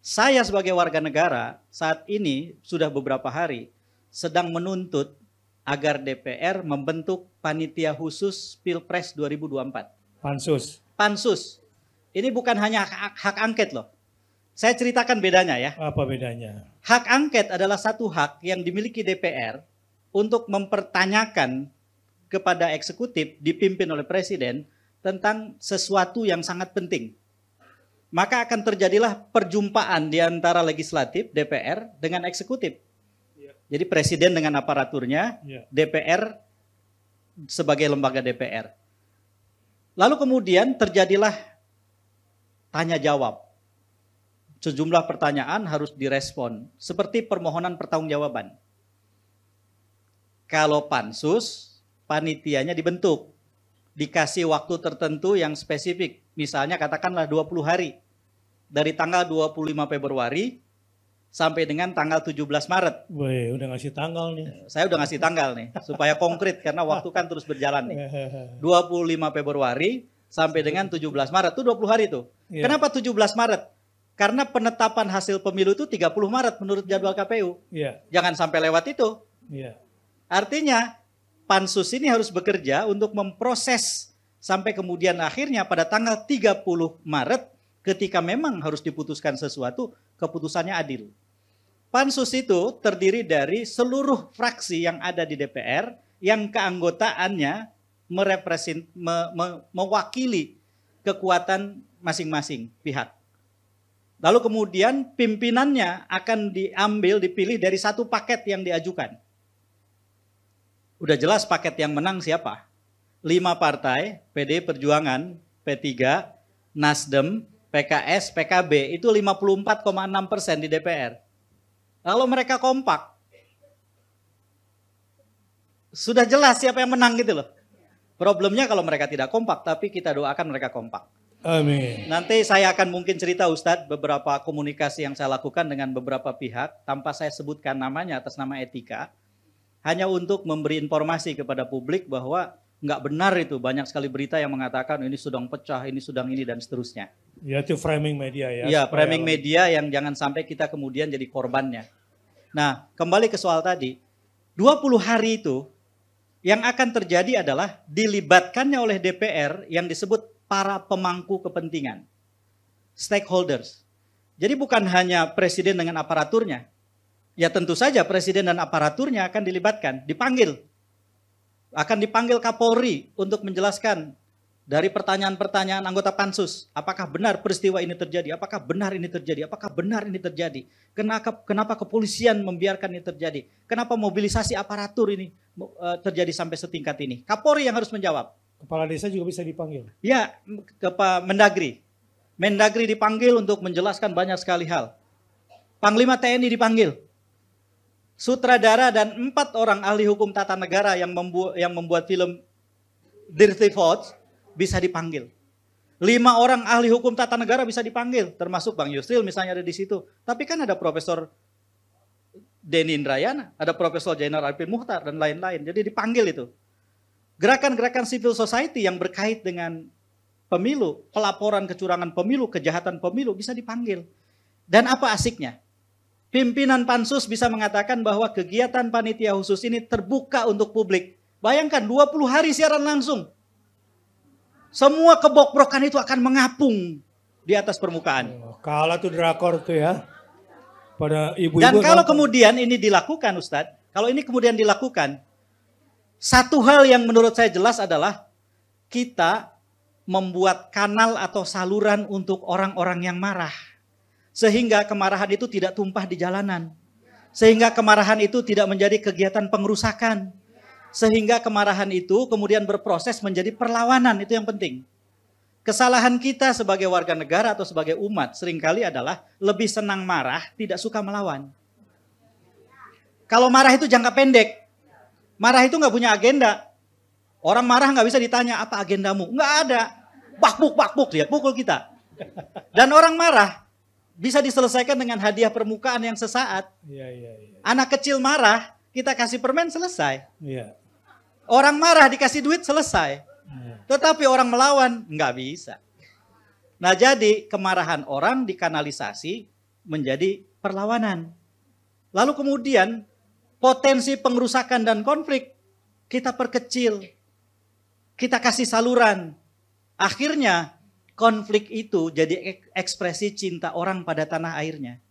Saya sebagai warga negara saat ini sudah beberapa hari sedang menuntut agar DPR membentuk panitia khusus Pilpres 2024. Pansus. Pansus. Ini bukan hanya hak angket loh. Saya ceritakan bedanya ya. Apa bedanya? Hak angket adalah satu hak yang dimiliki DPR untuk mempertanyakan kepada eksekutif dipimpin oleh presiden tentang sesuatu yang sangat penting. Maka akan terjadilah perjumpaan di antara legislatif DPR dengan eksekutif. Jadi presiden dengan aparaturnya, DPR sebagai lembaga DPR. Lalu kemudian terjadilah tanya jawab. Sejumlah pertanyaan harus direspon seperti permohonan pertanggungjawaban. Kalau pansus, panitianya dibentuk, dikasih waktu tertentu yang spesifik. Misalnya katakanlah 20 hari. Dari tanggal 25 Februari sampai dengan tanggal 17 Maret. Wih, udah ngasih tanggal nih. Saya udah ngasih tanggal nih, supaya konkret karena waktu kan terus berjalan nih. 25 Februari sampai dengan 17 Maret, itu 20 hari tuh. Yeah. Kenapa 17 Maret? Karena penetapan hasil pemilu itu 30 Maret menurut jadwal KPU. Yeah. Jangan sampai lewat itu. Yeah. Artinya pansus ini harus bekerja untuk memproses sampai kemudian akhirnya pada tanggal 30 Maret ketika memang harus diputuskan sesuatu, keputusannya adil. Pansus itu terdiri dari seluruh fraksi yang ada di DPR yang keanggotaannya mewakili kekuatan masing-masing pihak. Lalu kemudian pimpinannya akan dipilih dari satu paket yang diajukan. Udah jelas paket yang menang siapa? 5 partai, PDI Perjuangan, P3, Nasdem, PKS, PKB itu 54,6% di DPR. Kalau mereka kompak, sudah jelas siapa yang menang gitu loh. Problemnya kalau mereka tidak kompak, tapi kita doakan mereka kompak. Amin. Nanti saya akan mungkin cerita Ustadz beberapa komunikasi yang saya lakukan dengan beberapa pihak tanpa saya sebutkan namanya atas nama etika. Hanya untuk memberi informasi kepada publik bahwa nggak benar itu, banyak sekali berita yang mengatakan ini sedang pecah, ini sedang ini dan seterusnya. Ya itu framing media ya. Iya, framing media yang jangan sampai kita kemudian jadi korbannya. Nah, kembali ke soal tadi, 20 hari itu yang akan terjadi adalah dilibatkannya oleh DPR yang disebut para pemangku kepentingan, stakeholders. Jadi bukan hanya presiden dengan aparaturnya, ya tentu saja presiden dan aparaturnya akan dilibatkan, dipanggil. Akan dipanggil Kapolri untuk menjelaskan dari pertanyaan-pertanyaan anggota pansus. Apakah benar peristiwa ini terjadi? Apakah benar ini terjadi? Apakah benar ini terjadi? Kenapa kepolisian membiarkan ini terjadi? Kenapa mobilisasi aparatur ini terjadi sampai setingkat ini? Kapolri yang harus menjawab. Kepala desa juga bisa dipanggil? Ya, Mendagri. Mendagri dipanggil untuk menjelaskan banyak sekali hal. Panglima TNI dipanggil. Sutradara dan 4 orang ahli hukum tata negara yang membuat film Dirty Thoughts bisa dipanggil. 5 orang ahli hukum tata negara bisa dipanggil, termasuk Bang Yusril misalnya ada di situ. Tapi kan ada Profesor Denny Indrayana, ada Profesor Jainar Arifin Muhtar dan lain-lain. Jadi dipanggil itu. Gerakan-gerakan civil society yang berkait dengan pemilu, pelaporan kecurangan pemilu, kejahatan pemilu bisa dipanggil. Dan apa asiknya? Pimpinan pansus bisa mengatakan bahwa kegiatan panitia khusus ini terbuka untuk publik. Bayangkan 20 hari siaran langsung. Semua kebokbrokan itu akan mengapung di atas permukaan. Kalah tuh drakor tuh ya. Pada ibu-ibu. Dan kalau kemudian ini dilakukan Ustadz, kalau ini kemudian dilakukan, satu hal yang menurut saya jelas adalah kita membuat kanal atau saluran untuk orang-orang yang marah. Sehingga kemarahan itu tidak tumpah di jalanan. Sehingga kemarahan itu tidak menjadi kegiatan pengerusakan. Sehingga kemarahan itu kemudian berproses menjadi perlawanan, itu yang penting. Kesalahan kita sebagai warga negara atau sebagai umat seringkali adalah lebih senang marah, tidak suka melawan. Kalau marah itu jangka pendek. Marah itu nggak punya agenda. Orang marah nggak bisa ditanya, apa agendamu? Nggak ada. Bakbuk, dia pukul kita. Dan orang marah bisa diselesaikan dengan hadiah permukaan yang sesaat. Ya. Anak kecil marah, kita kasih permen selesai. Ya. Orang marah dikasih duit selesai. Ya. Tetapi orang melawan nggak bisa. Nah jadi kemarahan orang dikanalisasi menjadi perlawanan. Lalu kemudian potensi pengerusakan dan konflik kita perkecil. Kita kasih saluran. Akhirnya konflik itu jadi ekspresi cinta orang pada tanah airnya.